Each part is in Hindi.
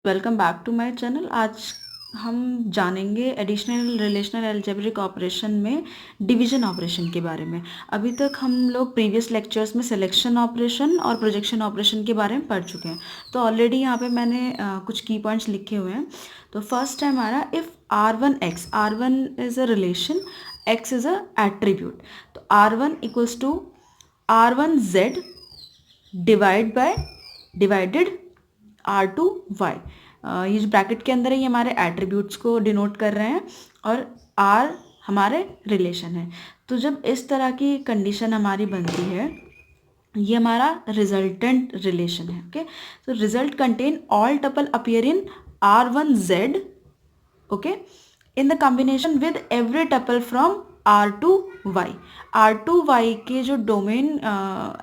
Welcome back to my channel. आज हम जानेंगे एडिशनल रिलेशनल अलजेब्रिक ऑपरेशन में डिवीजन ऑपरेशन के बारे में। अभी तक हम लोग प्रीवियस लेक्चर्स में सिलेक्शन ऑपरेशन और प्रोजेक्शन ऑपरेशन के बारे में पढ़ चुके हैं। तो ऑलरेडी यहाँ पे मैंने कुछ की पॉइंट्स लिखे हुए हैं। तो फर्स्ट है हमारा if R1 X, R1 is a relation, X is a attribute. तो R1 equals to R1Z divided R2Y। ये जो ब्रैकेट के अंदर है ये हमारे एट्रीब्यूट्स को डिनोट कर रहे हैं और R हमारे रिलेशन है। तो जब इस तरह की कंडीशन हमारी बनती है ये हमारा रिजल्टेंट रिलेशन है। ओके, तो result contain all tuple appear in R1Z, okay, in the combination with every tuple from R2Y। R2Y के जो डोमेन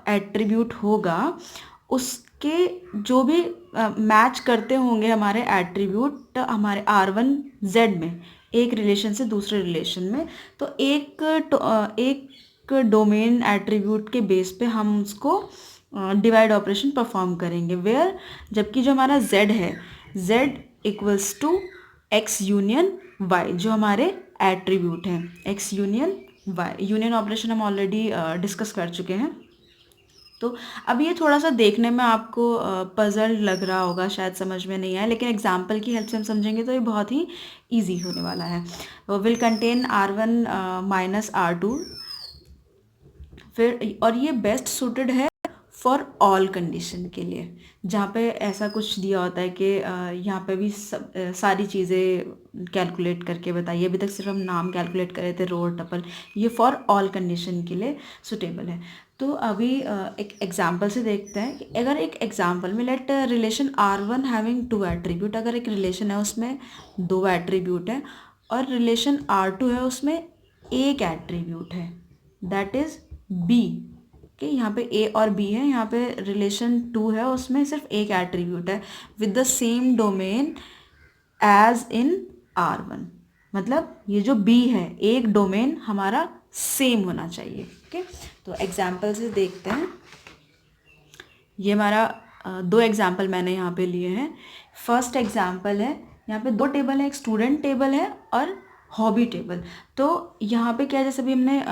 एट्रीब्यूट होगा उसके जो भी मैच करते होंगे हमारे एट्रीब्यूट हमारे R1Z में एक रिलेशन से दूसरे रिलेशन में, तो एक डोमेन एट्रीब्यूट के बेस पे हम उसको डिवाइड ऑपरेशन परफॉर्म करेंगे। वेयर जबकि जो हमारा Z है, Z equals to X union Y, जो हमारे एट्रीब्यूट हैं X union Y। Union operation हम ऑलरेडी डिस्कस कर चुके हैं। तो अब ये थोड़ा सा देखने में आपको पजल लग रहा होगा, शायद समझ में नहीं आया, लेकिन एग्जाम्पल की हेल्प से हम समझेंगे तो ये बहुत ही ईजी होने वाला है। Will contain R1 minus R2, फिर और ये बेस्ट सूटेड है फॉर ऑल कंडीशन के लिए, जहाँ पे ऐसा कुछ दिया होता है कि यहाँ पे भी सारी चीज़ें कैलकुलेट करके बताइए। अभी तक सिर्फ हम नाम कैलकुलेट कर रहे थे, रो और टपल, ये फॉर ऑल कंडीशन के लिए सुटेबल है। तो अभी एक एग्जांपल से देखते हैं कि अगर एक एग्जांपल में late relation R1 having 2 attribute, अगर एक रिलेशन है उसमें 2 एट्रीब्यूट है और रिलेशन R2 है उसमें एक एट्रीब्यूट है, दैट इज B। कि यहाँ पे A और B है, यहाँ पे रिलेशन 2 है उसमें सिर्फ एक एट्रीब्यूट है with the same domain as in R1। मतलब ये जो B है एक डोमेन हमारा सेम होना चाहिए। ओके, तो एग्जाम्पल से देखते हैं। ये हमारा 2 एग्जाम्पल मैंने यहाँ पे लिए हैं। फर्स्ट एग्जाम्पल है, यहाँ पे 2 टेबल है, एक स्टूडेंट टेबल है और हॉबी टेबल। तो यहाँ पे क्या, जैसे भी हमने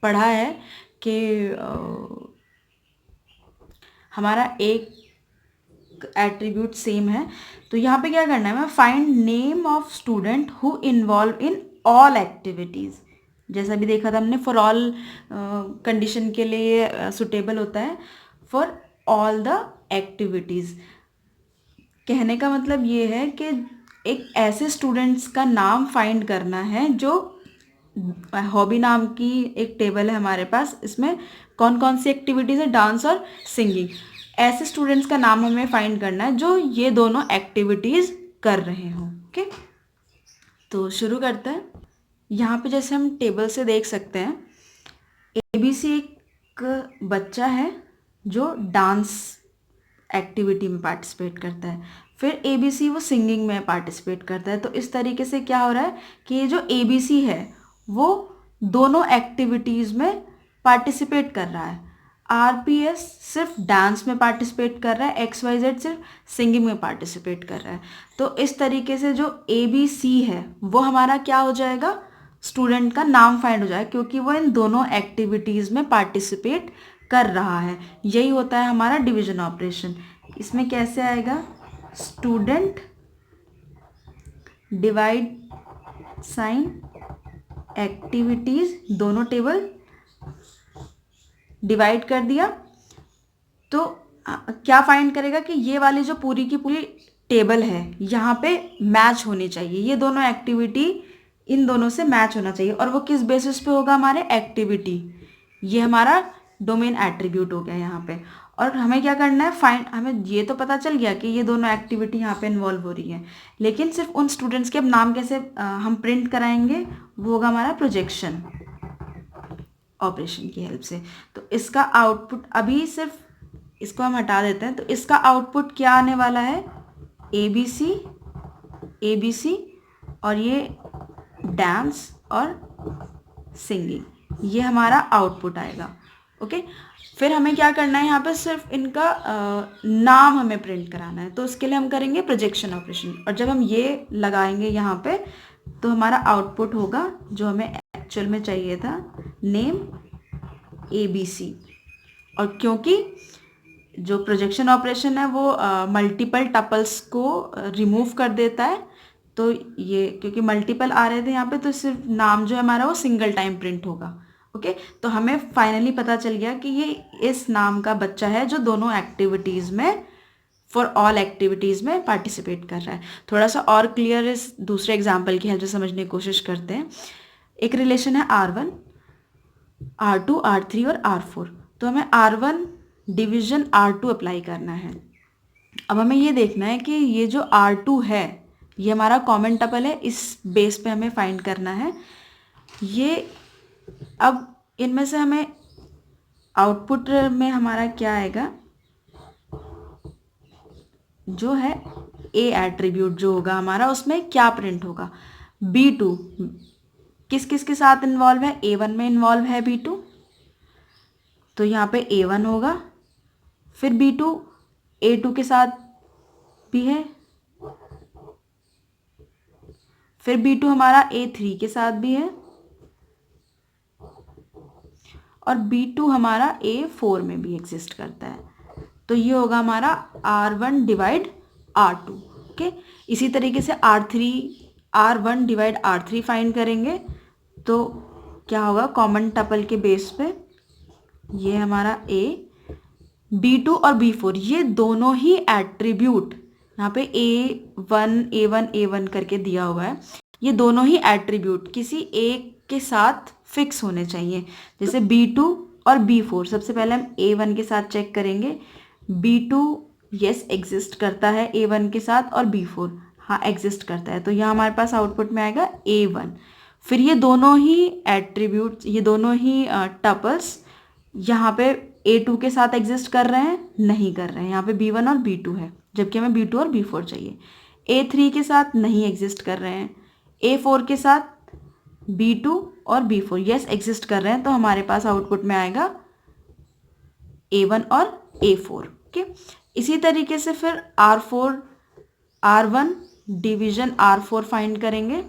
पढ़ा है कि हमारा एक एट्रीब्यूट सेम है, तो यहाँ पे क्या करना है, मैं find name of student who involve in all activities. जैसा भी देखा था हमने, फॉर ऑल कंडीशन के लिए सुटेबल होता है, फॉर ऑल द एक्टिविटीज़। कहने का मतलब ये है कि एक ऐसे स्टूडेंट्स का नाम फाइंड करना है जो हॉबी नाम की एक टेबल है हमारे पास, इसमें कौन कौन सी एक्टिविटीज़ है, डांस और सिंगिंग। ऐसे स्टूडेंट्स का नाम हमें फाइंड करना है जो ये दोनों एक्टिविटीज़ कर रहे हों। ओके, तो शुरू करते हैं। यहाँ पे जैसे हम टेबल से देख सकते हैं, ABC एक बच्चा है जो डांस एक्टिविटी में पार्टिसिपेट करता है, फिर ABC वो सिंगिंग में पार्टिसिपेट करता है। तो इस तरीके से क्या हो रहा है कि ये जो ABC है वो दोनों एक्टिविटीज़ में पार्टिसिपेट कर रहा है। RPS सिर्फ डांस में पार्टिसिपेट कर रहा है, XYZ सिर्फ सिंगिंग में पार्टिसिपेट कर रहा है। तो इस तरीके से जो ABC है वो हमारा क्या हो जाएगा, स्टूडेंट का नाम फाइंड हो जाएगा, क्योंकि वो इन दोनों एक्टिविटीज़ में पार्टिसिपेट कर रहा है। यही होता है हमारा डिवीजन ऑपरेशन। इसमें कैसे आएगा, स्टूडेंट डिवाइड साइन एक्टिविटीज़, दोनों टेबल डिवाइड कर दिया तो क्या फाइंड करेगा कि ये वाली जो पूरी की पूरी टेबल है यहाँ पे मैच होनी चाहिए, ये दोनों एक्टिविटी इन दोनों से मैच होना चाहिए। और वो किस बेसिस पे होगा, हमारे एक्टिविटी, ये हमारा डोमेन एट्रीब्यूट हो गया यहाँ पे। और हमें क्या करना है, फाइंड, हमें ये तो पता चल गया कि ये दोनों एक्टिविटी यहाँ पे इन्वॉल्व हो रही है, लेकिन सिर्फ उन स्टूडेंट्स के अब नाम कैसे हम प्रिंट कराएंगे, वो होगा हमारा प्रोजेक्शन ऑपरेशन की हेल्प से। तो इसका आउटपुट, अभी सिर्फ इसको हम हटा देते हैं, तो इसका आउटपुट क्या आने वाला है, ABC ABC और ये डांस और सिंगिंग, ये हमारा आउटपुट आएगा। ओके, फिर हमें क्या करना है, यहाँ पे सिर्फ इनका नाम हमें प्रिंट कराना है, तो उसके लिए हम करेंगे प्रोजेक्शन ऑपरेशन। और जब हम ये लगाएंगे यहाँ पे तो हमारा आउटपुट होगा जो हमें एक्चुअल में चाहिए था, नेम ABC। और क्योंकि जो प्रोजेक्शन ऑपरेशन है वो मल्टीपल टपल्स को रिमूव कर देता है, तो ये क्योंकि मल्टीपल आ रहे थे यहाँ पे, तो सिर्फ नाम जो है हमारा वो सिंगल टाइम प्रिंट होगा। ओके, तो हमें फाइनली पता चल गया कि ये इस नाम का बच्चा है जो दोनों एक्टिविटीज़ में, फॉर ऑल एक्टिविटीज़ में पार्टिसिपेट कर रहा है। थोड़ा सा और क्लियर इस दूसरे एग्जाम्पल की हेल्प से समझने की कोशिश करते हैं। एक रिलेशन है R1, R2, R3 और R4। तो हमें R1 डिवीजन R2 अप्लाई करना है। अब हमें ये देखना है कि ये जो R2 है ये हमारा कॉमन टपल है, इस बेस पे हमें फाइंड करना है ये। अब इनमें से हमें आउटपुट में हमारा क्या आएगा, जो है A एट्रीब्यूट जो होगा हमारा, उसमें क्या प्रिंट होगा, B2 किस किस के साथ इन्वॉल्व है, A1 में इन्वॉल्व है B2, तो यहाँ पे A1 होगा। फिर B2 A2 के साथ भी है, फिर B2 हमारा A3 के साथ भी है, और B2 हमारा A4 में भी एग्जिस्ट करता है। तो ये होगा हमारा R1 डिवाइड R2। ओके, इसी तरीके से R1 डिवाइड R3 फाइंड करेंगे तो क्या होगा, कॉमन टपल के बेस पे ये हमारा B2 और B4 ये दोनों ही एट्रीब्यूट, यहाँ पे A1 करके दिया हुआ है, ये दोनों ही एट्रीब्यूट किसी एक के साथ फिक्स होने चाहिए। जैसे B2 और B4, सबसे पहले हम A1 के साथ चेक करेंगे, B2 यस एग्जिस्ट करता है A1 के साथ, और B4 हाँ एग्जिस्ट करता है, तो यहाँ हमारे पास आउटपुट में आएगा A1। फिर ये दोनों ही एट्रीब्यूट्स, ये दोनों ही टपल्स यहाँ पे A2 के साथ एग्जिस्ट कर रहे हैं, नहीं कर रहे हैं, यहाँ पे B1 और B2 है, जबकि हमें B2 और B4 चाहिए। A3 के साथ नहीं एग्जिस्ट कर रहे हैं, A4 के साथ B2 और B4 यस एग्जिस्ट कर रहे हैं, तो हमारे पास आउटपुट में आएगा A1 और A4। ओके, इसी तरीके से फिर R1 डिवीजन R4 फाइंड करेंगे।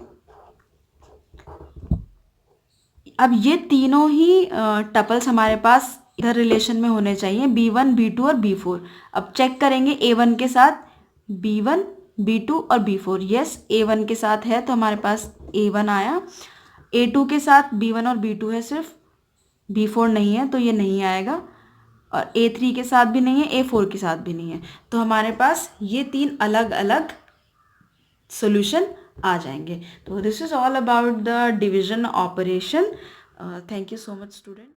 अब ये तीनों ही टपल्स हमारे पास इधर रिलेशन में होने चाहिए, B1, B2 और B4। अब चेक करेंगे A1 के साथ B1, B2 और B4, यस A1 के साथ है तो हमारे पास A1 आया। A2 के साथ B1 और B2 है, सिर्फ B4 नहीं है तो ये नहीं आएगा, और A3 के साथ भी नहीं है, A4 के साथ भी नहीं है, तो हमारे पास ये तीन अलग अलग सॉल्यूशन आ जाएंगे। तो this is all about the division operation. Thank you so much student.